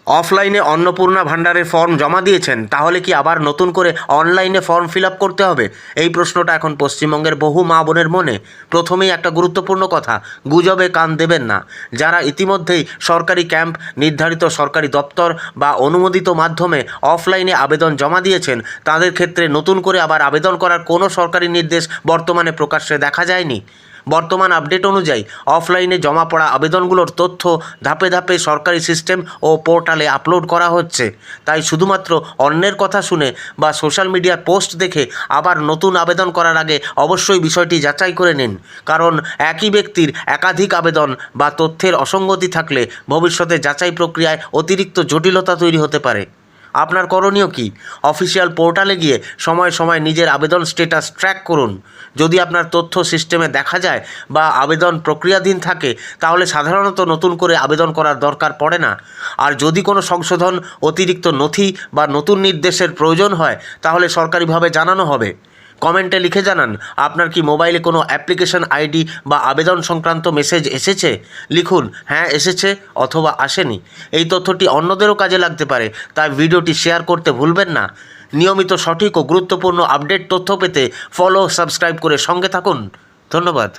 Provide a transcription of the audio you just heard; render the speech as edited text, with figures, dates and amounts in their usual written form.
অফলাইনে অন্নপূর্ণা ভাণ্ডারের ফর্ম জমা দিয়েছেন, তাহলে কি আবার নতুন করে অনলাইনে ফর্ম ফিল আপ করতে হবে? এই প্রশ্নটা এখন পশ্চিমবঙ্গের বহু মা বোনের মনে। প্রথমেই একটা গুরুত্বপূর্ণ কথা, গুজবে কান দেবেন না। যারা ইতিমধ্যেই সরকারি ক্যাম্প, নির্ধারিত সরকারি দপ্তর বা অনুমোদিত মাধ্যমে অফলাইনে আবেদন জমা দিয়েছেন, তাদের ক্ষেত্রে নতুন করে আবার আবেদন করার কোনো সরকারি নির্দেশ বর্তমানে প্রকাশ্যে দেখা যায়নি। বর্তমান আপডেট অনুযায়ী অফলাইনে জমা পড়া আবেদনগুলোর তথ্য ধাপে ধাপে সরকারি সিস্টেম ও পোর্টালে আপলোড করা হচ্ছে। তাই শুধুমাত্র অন্যের কথা শুনে বা সোশ্যাল মিডিয়ার পোস্ট দেখে আবার নতুন আবেদন করার আগে অবশ্যই বিষয়টি যাচাই করে নিন। কারণ একই ব্যক্তির একাধিক আবেদন বা তথ্যের অসঙ্গতি থাকলে ভবিষ্যতে যাচাই প্রক্রিয়ায় অতিরিক্ত জটিলতা তৈরি হতে পারে। আপনার করণীয় কি? অফিসিয়াল পোর্টালে গিয়ে সময় সময় নিজের আবেদন স্ট্যাটাস ট্র্যাক করুন। যদি আপনার তথ্য সিস্টেমে দেখা যায় বা আবেদন প্রক্রিয়াধীন থাকে, তাহলে সাধারণত নতুন করে আবেদন করার দরকার পড়ে না। আর যদি কোনো সংশোধন, অতিরিক্ত নথি বা নতুন নির্দেশের প্রয়োজন হয়, তাহলে সরকারিভাবে জানানো হবে। কমেন্টে লিখে জানান, আপনার কি মোবাইলে কোনো অ্যাপ্লিকেশন আইডি বা আবেদন সংক্রান্ত মেসেজ এসেছে? লিখুন হ্যাঁ এসেছে অথবা আসেনি। এই তথ্যটি অন্যদেরও কাজে লাগতে পারে, তাই ভিডিওটি শেয়ার করতে ভুলবেন না। নিয়মিত সঠিক ও গুরুত্বপূর্ণ আপডেট তথ্য পেতে ফলো, সাবস্ক্রাইব করে সঙ্গে থাকুন। ধন্যবাদ।